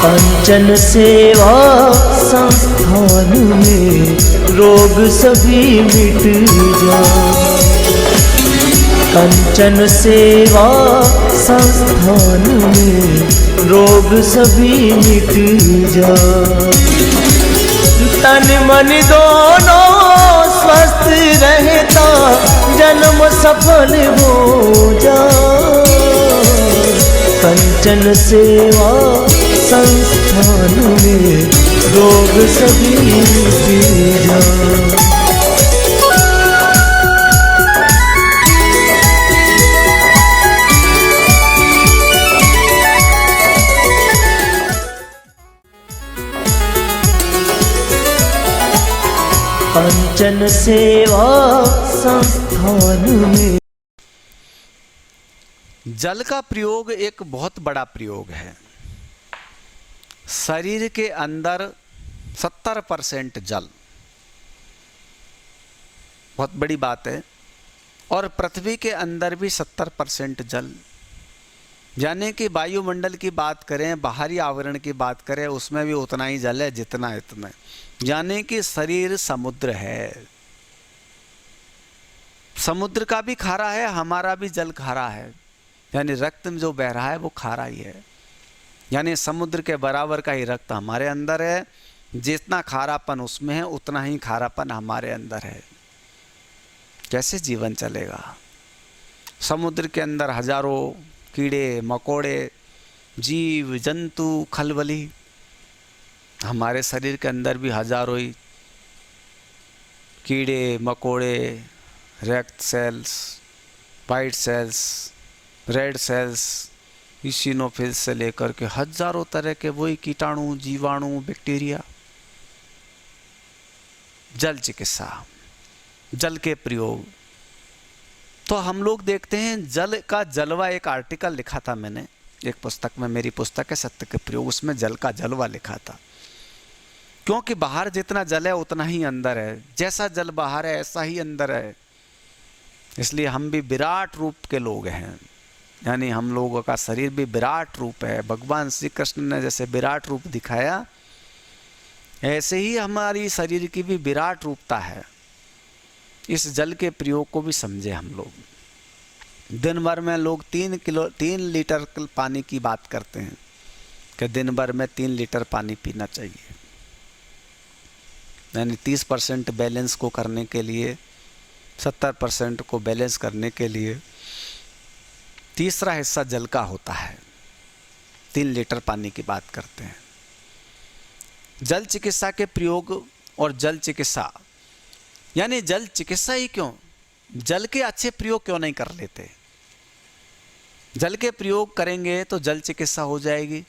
कंचन सेवा संस्थान में रोग सभी मिट जाए। कंचन सेवा संस्थान में रोग सभी मिट जाए। तन मन दोनों स्वस्थ रहता जन्म सफल हो जाए। कंचन सेवा संस्थान में रोग सभी मिट जाए। कंचन सेवा संस्थान में। जल का प्रयोग एक बहुत बड़ा प्रयोग है। शरीर के अंदर 70% जल, बहुत बड़ी बात है। और पृथ्वी के अंदर भी 70% जल, यानी कि वायुमंडल की बात करें, बाहरी आवरण की बात करें, उसमें भी उतना ही जल है जितना इतना, यानी कि शरीर समुद्र है। समुद्र का भी खारा है, हमारा भी जल खारा है, यानी रक्त में जो बह रहा है वो खारा ही है। यानी समुद्र के बराबर का ही रक्त हमारे अंदर है। जितना खारापन उसमें है उतना ही खारापन हमारे अंदर है। कैसे जीवन चलेगा? समुद्र के अंदर हजारों कीड़े मकोड़े, जीव जंतु, खलबली। हमारे शरीर के अंदर भी हजारों ही कीड़े मकोड़े, red cells, white cells, red cells, इसिनोफिल्स से लेकर के हजारों तरह के वही कीटाणु, जीवाणु, बैक्टीरिया। जल चिकित्सा, जल के प्रयोग। तो हम लोग देखते हैं जल का जलवा, एक आर्टिकल लिखा था मैंने एक पुस्तक में, मेरी पुस्तक है सत्य के प्रयोग, उसमें जल का जलवा लिखा था। क्योंकि बाहर जितना जल है उतना ही अंदर है, जैसा जल बाहर है ऐसा ही अंदर है। इसलिए हम भी विराट रूप के लोग हैं, यानी हम लोगों का शरीर भी विराट रूप है। भगवान श्री कृष्ण ने जैसे विराट रूप दिखाया, ऐसे ही हमारी शरीर की भी विराट रूपता है। इस जल के प्रयोग को भी समझे हम लोग। दिन भर में लोग 3 लीटर पानी की बात करते हैं कि दिन भर में 3 लीटर पानी पीना चाहिए। यानी 30% बैलेंस को करने के लिए, 70% को बैलेंस करने के लिए तीसरा हिस्सा जल का होता है। 3 लीटर पानी की बात करते हैं। जल चिकित्सा के प्रयोग और जल चिकित्सा, यानी जल चिकित्सा ही क्यों, जल के अच्छे प्रयोग क्यों नहीं कर लेते? जल के प्रयोग करेंगे तो जल चिकित्सा हो जाएगी।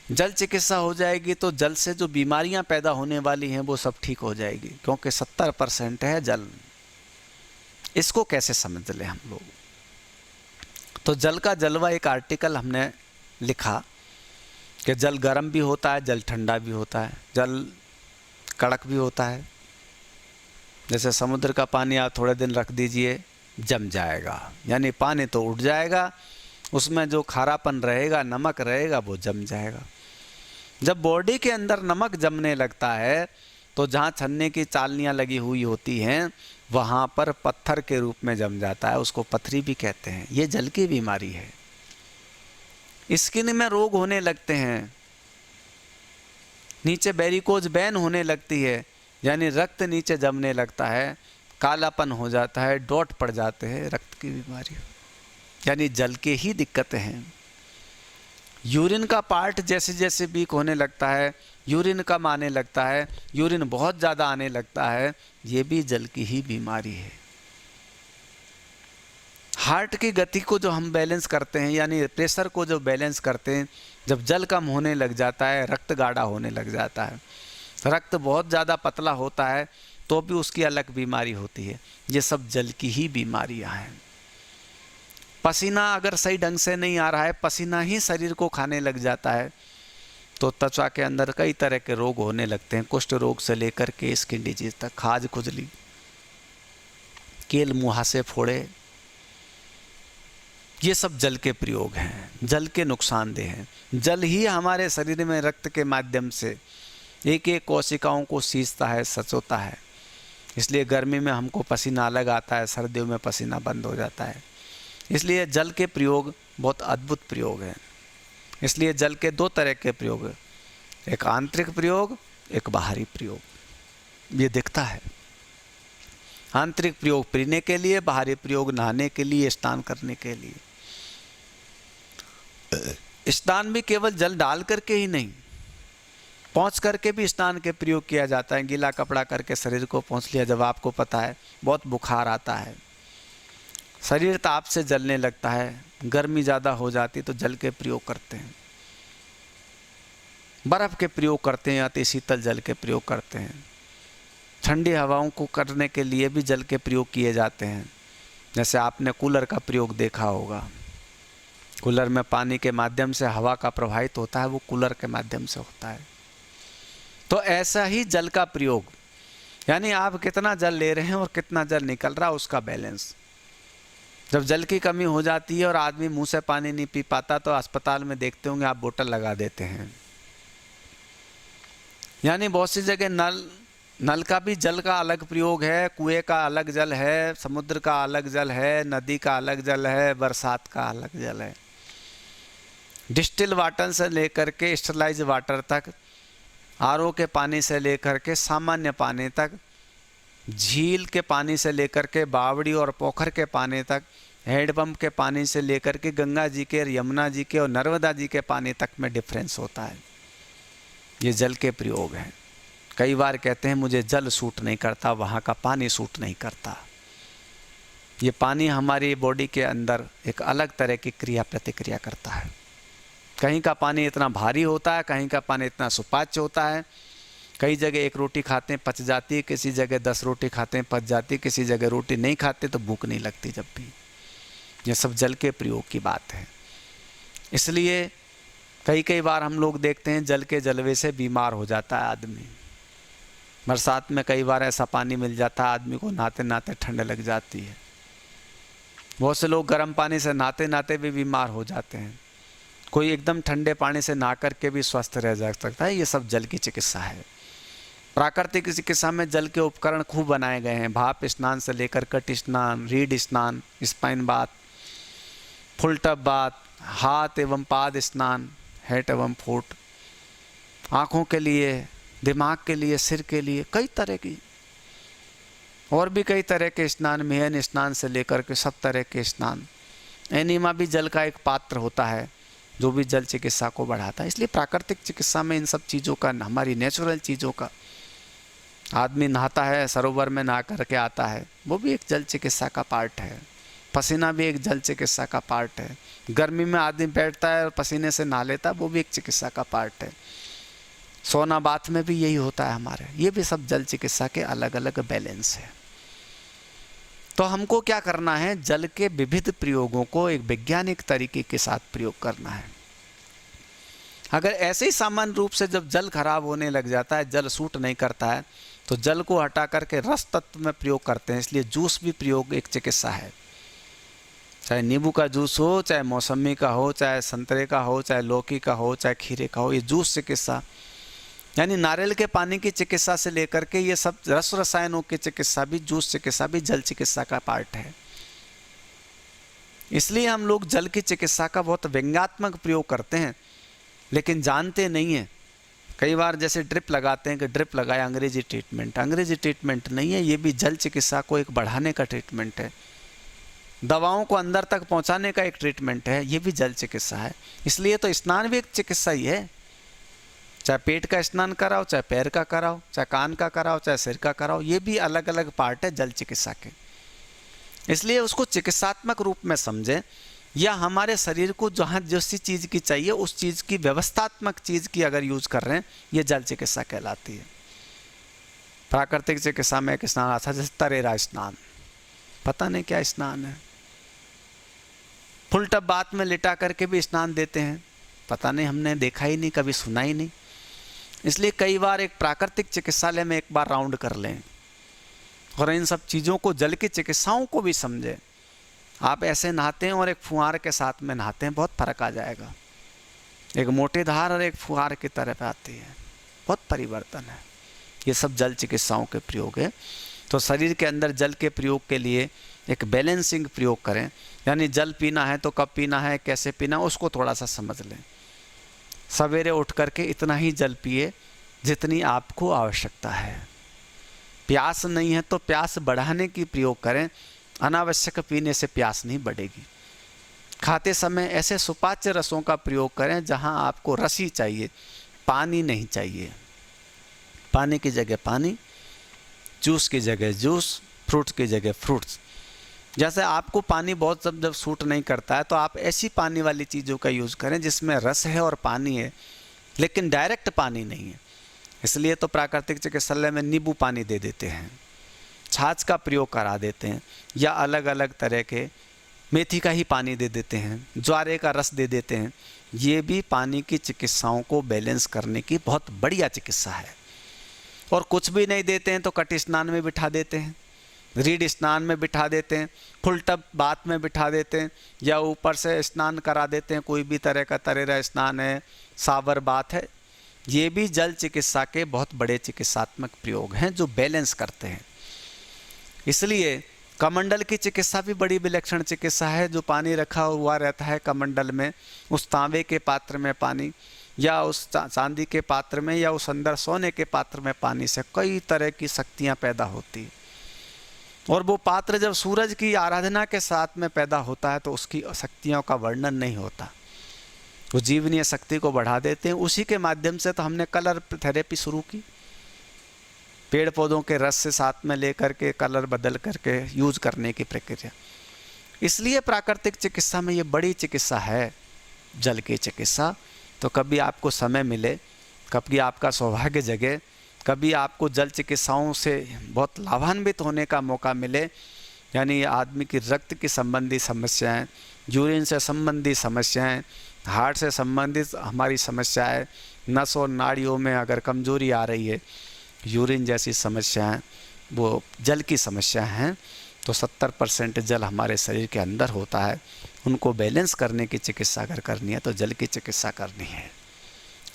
जल चिकित्सा हो जाएगी तो जल से जो बीमारियां पैदा होने वाली हैं वो सब ठीक हो जाएगी, क्योंकि 70% है जल। इसको कैसे समझ लें हम लोग? तो जल का जलवा एक आर्टिकल हमने लिखा कि जल गर्म भी होता है, जल ठंडा भी होता है, जल कड़क भी होता है। जैसे समुद्र का पानी आप थोड़े दिन रख दीजिए, जम जाएगा, यानी पानी तो उठ जाएगा, उसमें जो खारापन रहेगा, नमक रहेगा, वो जम जाएगा। जब बॉडी के अंदर नमक जमने लगता है तो जहाँ छन्ने की चालनियाँ लगी हुई होती हैं वहाँ पर पत्थर के रूप में जम जाता है, उसको पथरी भी कहते हैं। ये जल की बीमारी है। स्किन में रोग होने लगते हैं, नीचे वेरिकोज वेन होने लगती है, यानी रक्त नीचे जमने लगता है, कालापन हो जाता है, डॉट पड़ जाते हैं, रक्त की बीमारी, यानी जल के ही दिक्कतें हैं। यूरिन का पार्ट जैसे जैसे वीक होने लगता है, यूरिन कम आने लगता है, यूरिन बहुत ज़्यादा आने लगता है, ये भी जल की ही बीमारी है। हार्ट की गति को जो हम बैलेंस करते हैं, यानी प्रेशर को जो बैलेंस करते हैं, जब जल कम होने लग जाता है, रक्त गाढ़ा होने लग जाता है, रक्त बहुत ज़्यादा पतला होता है तो भी उसकी अलग बीमारी होती है। ये सब जल की ही बीमारियां हैं। पसीना अगर सही ढंग से नहीं आ रहा है, पसीना ही शरीर को खाने लग जाता है, तो त्वचा के अंदर कई तरह के रोग होने लगते हैं, कुष्ठ रोग से लेकर के स्किन डिजीज तक, खाज खुजली, केल मुहासे फोड़े, ये सब जल के प्रयोग हैं, जल के नुकसानदेह हैं। जल ही हमारे शरीर में रक्त के माध्यम से एक एक कोशिकाओं को सींचता है, सचोता है। इसलिए गर्मी में हमको पसीना अलग आता है, सर्दियों में पसीना बंद हो जाता है। इसलिए जल के प्रयोग बहुत अद्भुत प्रयोग हैं। इसलिए जल के दो तरह के प्रयोग हैं, एक आंतरिक प्रयोग, एक बाहरी प्रयोग। ये दिखता है। आंतरिक प्रयोग पीने के लिए, बाहरी प्रयोग नहाने के लिए, स्नान करने के लिए। स्नान भी केवल जल डाल करके ही नहीं, पहुँच करके भी स्नान के प्रयोग किया जाता है। गीला कपड़ा करके शरीर को पहुँच लिया। जब आपको पता है बहुत बुखार आता है, शरीर ताप से जलने लगता है, गर्मी ज़्यादा हो जाती तो जल के प्रयोग करते हैं, बर्फ़ के प्रयोग करते हैं, अति शीतल जल के प्रयोग करते हैं। ठंडी हवाओं को करने के लिए भी जल के प्रयोग किए जाते हैं। जैसे आपने कूलर का प्रयोग देखा होगा, कूलर में पानी के माध्यम से हवा का प्रवाहित होता है, वो कूलर के माध्यम से होता है। तो ऐसा ही जल का प्रयोग, यानी आप कितना जल ले रहे हैं और कितना जल निकल रहा है, उसका बैलेंस। जब जल की कमी हो जाती है और आदमी मुंह से पानी नहीं पी पाता तो अस्पताल में देखते होंगे आप बोतल लगा देते हैं। यानी बहुत सी जगह नल का भी जल का अलग प्रयोग है, कुएं का अलग जल है, समुद्र का अलग जल है, नदी का अलग जल है, बरसात का अलग जल है। डिस्टिल वाटर से लेकर के स्टरलाइज वाटर तक, आरओ के पानी से लेकर के सामान्य पानी तक, झील के पानी से लेकर के बावड़ी और पोखर के पानी तक, हैंडपंप के पानी से लेकर के गंगा जी के, यमुना जी के और नर्मदा जी के पानी तक में डिफरेंस होता है। ये जल के प्रयोग हैं। कई बार कहते हैं मुझे जल सूट नहीं करता, वहाँ का पानी सूट नहीं करता। ये पानी हमारी बॉडी के अंदर एक अलग तरह की क्रिया प्रतिक्रिया करता है। कहीं का पानी इतना भारी होता है, कहीं का पानी इतना सुपाच्य होता है। कई जगह एक रोटी खाते हैं पच जाती है, किसी जगह 10 रोटी खाते हैं पच जाती है, किसी जगह रोटी नहीं खाते तो भूख नहीं लगती जब भी। ये सब जल के प्रयोग की बात है। इसलिए कई बार हम लोग देखते हैं जल के जलवे से बीमार हो जाता है आदमी। बरसात में कई बार ऐसा पानी मिल जाता है आदमी को, नहाते नहाते ठंड लग जाती है। बहुत से लोग गर्म पानी से नहाते नहाते भी बीमार हो जाते हैं। कोई एकदम ठंडे पानी से नहा करके भी स्वस्थ रह जा सकता है। ये सब जल की चिकित्सा है। प्राकृतिक चिकित्सा में जल के उपकरण खूब बनाए गए हैं। भाप स्नान से लेकर कट स्नान, रीढ़ स्नान, spine bath, full tub bath, हाथ एवं पाद स्नान, हेड एवं फुट, आँखों के लिए, दिमाग के लिए, सिर के लिए, कई तरह की और भी कई तरह के स्नान, मेहन स्नान से लेकर के सब तरह के स्नान। एनीमा भी जल का एक पात्र होता है जो भी जल चिकित्सा को बढ़ाता है। इसलिए प्राकृतिक चिकित्सा में इन सब चीज़ों का, हमारी नेचुरल चीज़ों का, आदमी नहाता है, सरोवर में नहा करके आता है, वो भी एक जल चिकित्सा का पार्ट है। पसीना भी एक जल चिकित्सा का पार्ट है। गर्मी में आदमी बैठता है और पसीने से नहा लेता है, वो भी एक चिकित्सा का पार्ट है। सोना बाथ में भी यही होता है हमारे। ये भी सब जल चिकित्सा के अलग अलग बैलेंस है। तो हमको क्या करना है, जल के विविध प्रयोगों को एक वैज्ञानिक तरीके के साथ प्रयोग करना है। अगर ऐसे ही सामान्य रूप से जब जल खराब होने लग जाता है, जल सूट नहीं करता है, तो जल को हटा करके रस तत्व में प्रयोग करते हैं। इसलिए जूस भी प्रयोग एक चिकित्सा है। चाहे नींबू का जूस हो, चाहे मौसमी का हो, चाहे संतरे का हो, चाहे लौकी का हो, चाहे खीरे का हो, ये जूस चिकित्सा, यानी नारियल के पानी की चिकित्सा से लेकर के ये सब रस रसायनों की चिकित्सा भी, जूस चिकित्सा भी जल चिकित्सा का पार्ट है। इसलिए हम लोग जल की चिकित्सा का बहुत व्यंग्यात्मक प्रयोग करते हैं, लेकिन जानते नहीं हैं। कई बार जैसे ड्रिप लगाते हैं कि ड्रिप लगाया, अंग्रेजी ट्रीटमेंट। अंग्रेजी ट्रीटमेंट नहीं है, ये भी जल चिकित्सा को एक बढ़ाने का ट्रीटमेंट है। दवाओं को अंदर तक पहुंचाने का एक ट्रीटमेंट है, ये भी जल चिकित्सा है। इसलिए तो स्नान भी एक चिकित्सा ही है। चाहे पेट का स्नान कराओ, चाहे पैर का कराओ, चाहे कान का कराओ, चाहे सिर का कराओ, ये भी अलग अलग पार्ट है जल चिकित्सा के। इसलिए उसको चिकित्सात्मक रूप में समझें, या हमारे शरीर को जहाँ जिस चीज़ की चाहिए उस चीज़ की, व्यवस्थात्मक चीज़ की अगर यूज कर रहे हैं, ये जल चिकित्सा कहलाती है। प्राकृतिक चिकित्सा में एक स्नान आता है जैसे तरेरा स्नान, पता नहीं क्या स्नान है। फुल टब बाथ में लिटा करके भी स्नान देते हैं, पता नहीं, हमने देखा ही नहीं, कभी सुना ही नहीं। इसलिए कई बार एक प्राकृतिक चिकित्सालय में एक बार राउंड कर लें और इन सब चीज़ों को, जल की चिकित्साओं को भी समझें। आप ऐसे नहाते हैं और एक फुहार के साथ में नहाते हैं, बहुत फर्क आ जाएगा। एक मोटी धार और एक फुहार की तरफ आती है, बहुत परिवर्तन है। ये सब जल चिकित्साओं के प्रयोग है। तो शरीर के अंदर जल के प्रयोग के लिए एक बैलेंसिंग प्रयोग करें, यानी जल पीना है तो कब पीना है, कैसे पीना, उसको थोड़ा सा समझ लें। सवेरे उठ करके इतना ही जल पिए जितनी आपको आवश्यकता है। प्यास नहीं है तो प्यास बढ़ाने की प्रयोग करें, अनावश्यक पीने से प्यास नहीं बढ़ेगी। खाते समय ऐसे सुपाच्य रसों का प्रयोग करें जहां आपको रस ही चाहिए, पानी नहीं चाहिए। पानी की जगह पानी, जूस की जगह जूस, फ्रूट्स की जगह फ्रूट्स। जैसे आपको पानी बहुत जब सूट नहीं करता है तो आप ऐसी पानी वाली चीज़ों का यूज़ करें जिसमें रस है और पानी है, लेकिन डायरेक्ट पानी नहीं है। इसलिए तो प्राकृतिक चिकित्सालय में नींबू पानी दे देते हैं, छाछ का प्रयोग करा देते हैं, या अलग अलग तरह के मेथी का ही पानी दे देते हैं, ज्वारे का रस दे देते हैं। ये भी पानी की चिकित्साओं को बैलेंस करने की बहुत बढ़िया चिकित्सा है। और कुछ भी नहीं देते हैं तो कट स्नान में बिठा देते हैं, रीढ़ स्नान में बिठा देते हैं, फुल टब बाथ में बिठा देते हैं, या ऊपर से स्नान करा देते हैं, कोई भी तरह का तरेरा स्नान है, सावर बाथ है। ये भी जल चिकित्सा के बहुत बड़े चिकित्सात्मक प्रयोग हैं जो बैलेंस करते हैं। इसलिए कमंडल की चिकित्सा भी बड़ी विलक्षण चिकित्सा है। जो पानी रखा हुआ रहता है कमंडल में, उस तांबे के पात्र में पानी, या उस चांदी के पात्र में, या उस अंदर सोने के पात्र में पानी से कई तरह की शक्तियाँ पैदा होती हैं। और वो पात्र जब सूरज की आराधना के साथ में पैदा होता है तो उसकी शक्तियों का वर्णन नहीं होता, वो जीवनीय शक्ति को बढ़ा देते हैं। उसी के माध्यम से तो हमने कलर थेरेपी शुरू की, पेड़ पौधों के रस से साथ में लेकर के कलर बदल करके यूज करने की प्रक्रिया। इसलिए प्राकृतिक चिकित्सा में ये बड़ी चिकित्सा है जल की चिकित्सा। तो कभी आपको समय मिले, कभी आपका सौभाग्य जगे, कभी आपको जल चिकित्साओं से बहुत लाभान्वित होने का मौका मिले, यानी आदमी की रक्त की संबंधी समस्याएं, यूरिन से संबंधी समस्याएं, हार्ट से संबंधित हमारी समस्याएं, नस और नाड़ियों में अगर कमजोरी आ रही है, यूरिन जैसी समस्याएं, वो जल की समस्या हैं। तो 70% जल हमारे शरीर के अंदर होता है, उनको बैलेंस करने की चिकित्सा अगर करनी है तो जल की चिकित्सा करनी है।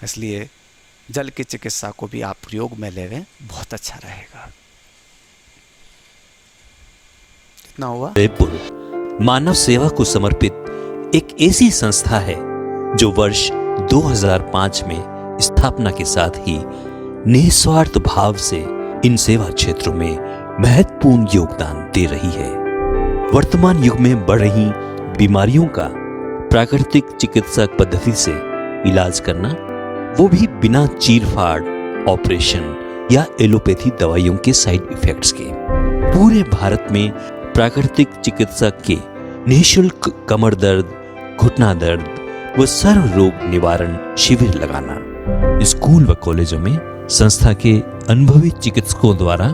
इसलिए जल की चिकित्सा को भी आप प्रयोग में लेवें, बहुत अच्छा रहेगा। कितना हुआ? जयपुर मानव सेवा को समर्पित एक ऐसी संस्था है जो वर्ष 2005 में स्थापना के साथ ही निस्वार्थ भाव से इन सेवा क्षेत्रों में महत्वपूर्ण योगदान दे रही है। वर्तमान युग में बढ़ रही बीमारियों का प्राकृतिक चिकित्सा पद्धति से इलाज करना, वो भी बिना चीरफाड़, ऑपरेशन या एलोपैथी दवाइयों के साइड इफेक्ट्स के। पूरे भारत में प्राकृतिक चिकित्सा के निःशुल्क कमर दर्द, घुटना दर्द व सर्व रोग निवारण शिविर लगाना, स्कूल व कॉलेजों में संस्था के अनुभवी चिकित्सकों द्वारा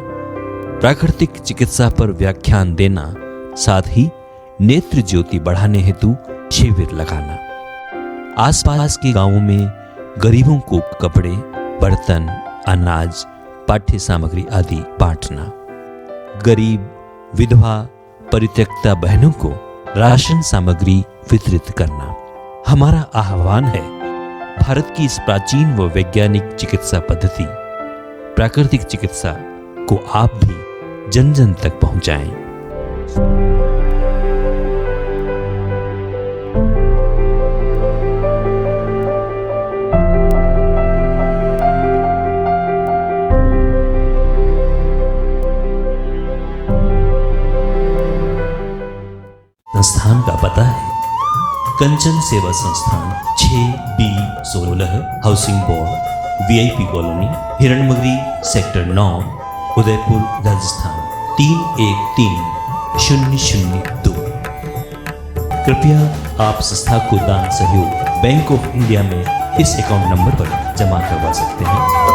प्राकृतिक चिकित्सा पर व्याख्यान देना, साथ ही नेत्र ज्योति बढ़ाने हेतु शिविर लगाना, आसपास के गांवों में गरीबों को कपड़े, बर्तन, अनाज, पाठ्य सामग्री आदि बांटना, गरीब, विधवा, परित्यक्ता बहनों को राशन सामग्री वितरित करना। हमारा आह्वान है, भारत की इस प्राचीन व वैज्ञानिक चिकित्सा पद्धति प्राकृतिक चिकित्सा को आप भी जन जन तक पहुंचाएं। संस्थान का पता है कंचन सेवा संस्थान 6B16 housing board, VIP colony, Hiranmagri, sector 9, Udaipur, Rajasthan 313002। कृपया आप संस्था को दान सहयोग बैंक ऑफ इंडिया में इस अकाउंट नंबर पर जमा करवा सकते हैं।